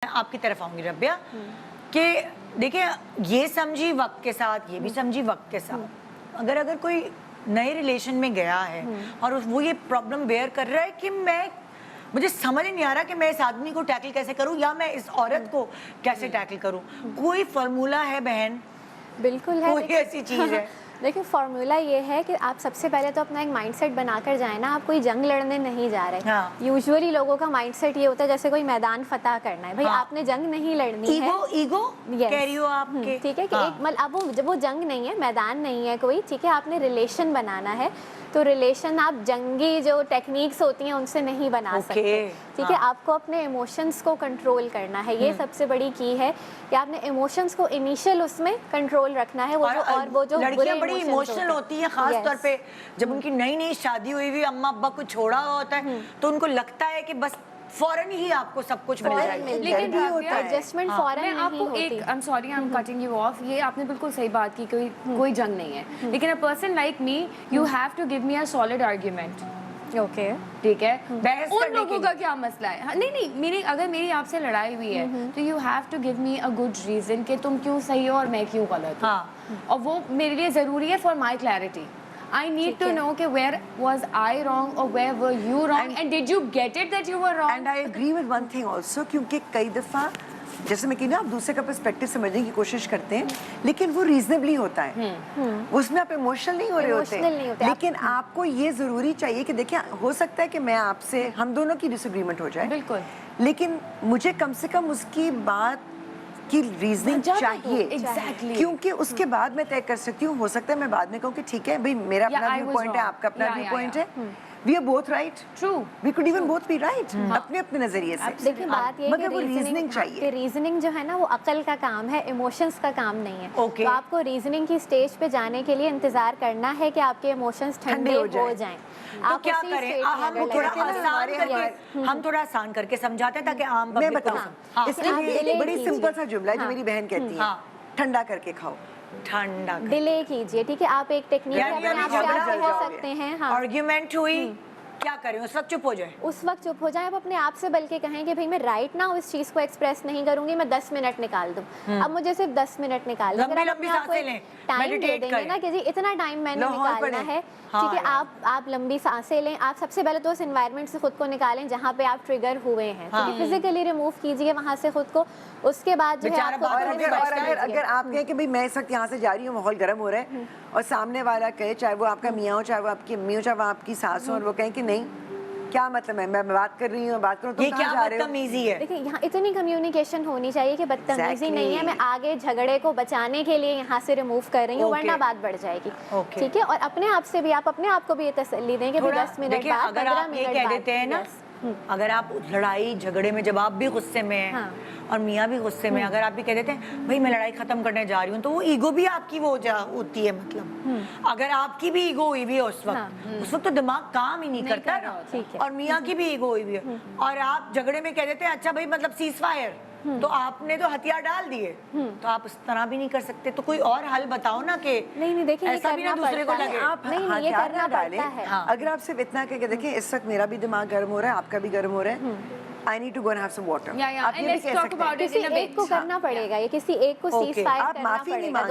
आपकी तरफ आऊंगी रबिया कि देखिए ये समझी वक्त के साथ, ये भी समझी वक्त के साथ, अगर कोई नए रिलेशन में गया है और वो ये प्रॉब्लम बेयर कर रहा है कि मुझे समझ नहीं आ रहा कि मैं इस आदमी को टैकल कैसे करूं या मैं इस औरत को कैसे टैकल करूं, कोई फॉर्मूला है बहन? बिल्कुल है, कोई ऐसी चीज है? देखिए फॉर्मूला ये है कि आप सबसे पहले तो अपना एक माइंडसेट बनाकर जाए ना, आप कोई जंग लड़ने नहीं जा रहे। हाँ। यूजुअली लोगों का माइंडसेट ये होता है जैसे कोई मैदान फतह करना है। भाई हाँ। आपने जंग नहीं लड़नी है। ईगो कह रही हो आपके? ठीक है कि हाँ। एक मतलब अब वो जंग नहीं है, मैदान नहीं है कोई, ठीक है। आपने रिलेशन बनाना है तो रिलेशन आप जंगी जो टेक्निक्स होती हैं उनसे नहीं बना सकते, ठीक है। आपको अपने इमोशंस को कंट्रोल करना है, ये सबसे बड़ी की है कि आपने इमोशंस को इनिशियल उसमें कंट्रोल रखना है। वो जो लड़कियां बड़ी इमोशनल होती हैं, खास तौर पे जब उनकी नई नई शादी हुई हुई अम्मा अब्बा को छोड़ा हुआ होता है तो उनको लगता है कि बस फौरन ही आपको सब कुछ मिल जाएगा, लेकिन एडजस्टमेंट फौरन नहीं आपको होती। एक I am sorry I am cutting you of, ये आपने बिल्कुल सही बात की, कोई जंग नहीं है, लेकिन a person like me you have to give me a solid argument. Okay, ठीक है। बहस उन करने लोगों का क्या मसला है? नहीं, अगर मेरी आपसे लड़ाई हुई है तो you have to give me a good reason कि तुम क्यों सही हो और मैं क्यों गलत हूँ, और वो मेरे लिए जरूरी है for my clarity. I need to know कि where was I wrong or where were you wrong and did you get it that you were wrong? And I agree with one thing also, क्योंकि कई दफ़ा जैसे मैं कही ना, आप दूसरे का पर्सपेक्टिव समझने की कोशिश करते हैं लेकिन वो रीजनेबली होता है, उसमें आप इमोशनल नहीं हो रहे होते। लेकिन आपको ये ज़रूरी चाहिए कि देखिए हो सकता है कि मैं आपसे, हम दोनों की डिसएग्रीमेंट हो जाए, बिल्कुल, लेकिन मुझे कम से कम उसकी बात की रीजनिंग चाहिए। Exactly. क्योंकि उसके बाद मैं तय कर सकती हूँ, हो सकता है मैं बाद में कहूँ कि ठीक है भाई मेरा अपना व्यू पॉइंट है, आपका अपना व्यू पॉइंट है, we are both right, true, we could even both be right अपने अपने नजरिए से। देखिए बात ये मगर वो रीजनिंग चाहिए। रीजनिंग जो है ना वो अकल का काम है, इमोशंस का काम नहीं है। Okay. तो आपको रीजनिंग की स्टेज पे जाने के लिए इंतजार करना है कि आपके इमोशंस ठंडे हो जाएं। तो क्या करें? हम थोड़ा आसान करके समझाते हैं ताकि आम मैं बताऊं, इसलिए एक बड़ी सिंपल सा जुमला है जो मेरी बहन कहती है, ठंडा करके खाओ। ठंडा डिले कीजिए, ठीक है। आप एक टेक्निक अपने आप से आप कह सकते हैं। हाँ, आर्ग्यूमेंट हुई, क्या करें? उस वक्त चुप हो जाए, उस वक्त चुप हो जाए। आप अपने आप से बल्कि कहें कि भाई मैं राइट नाउ इस चीज को एक्सप्रेस नहीं करूंगी, मैं 10 मिनट निकाल दूं। अब मुझे सिर्फ 10 मिनट निकालना, अगर आप अपने आप को टाइम दे देंगे ना कि जी इतना टाइम मैंने निकालना है, ठीक है। आप लंबी सांसें लें। आप सबसे पहले तो उस एनवायरनमेंट से खुद को निकालें जहाँ पे आप ट्रिगर हुए हैं, ठीक है। फिजिकली रिमूव कीजिए वहाँ से खुद को। उसके बाद जो है आपको अगर आप कहें कि भाई मैं इस वक्त यहाँ से जा रही हूँ, माहौल गर्म हो रहा है, और सामने वाला कहे, चाहे वो आपका मियाँ हो, चाहे वो आपकी अम्मी हो, चाहे वो आपकी सास हो, और वो कहें कि नहीं क्या मतलब है, मैं बात कर रही हूँ, बात करूँ, तुम कहाँ जा रहे हो? बदतमीजी है। देखिए यहाँ इतनी कम्युनिकेशन होनी चाहिए कि बदतमीजी नहीं है, मैं आगे झगड़े को बचाने के लिए यहाँ से रिमूव कर रही हूँ, वरना बात बढ़ जाएगी, ठीक है। और अपने आप से भी, आप अपने आप को भी ये तसल्ली दें कि 10 मिनट बाद, 15 मिनट कह देते हैं ना, अगर आप लड़ाई झगड़े में, जब आप भी गुस्से में हैं और मियाँ भी गुस्से में, अगर आप भी कह देते हैं भाई मैं लड़ाई खत्म करने जा रही हूँ, तो वो ईगो भी आपकी वो होती है, मतलब अगर आपकी भी ईगो हुई भी है उस वक्त तो दिमाग काम ही नहीं करता ना, और मियाँ की भी ईगो हुई भी है, और आप झगड़े में कह देते हैं अच्छा भाई मतलब सीज फायर, तो आपने तो हथियार डाल दिए, तो आप उस तरह भी नहीं कर सकते। तो कोई और हल बताओ ना कि नहीं देखिए ऐसा भी ना दूसरे को लगे। आप नहीं ये करना पड़ता है। अगर आप सिर्फ इतना कह के देखिए इस वक्त मेरा भी दिमाग गर्म हो रहा है, आपका भी गर्म हो रहा है, I need to go and have some water. yeah, आप ये भी कह सकते हैं। किसी एक को करना पड़ेगा, ये किसी एक को सीज फायर करना पड़ेगा।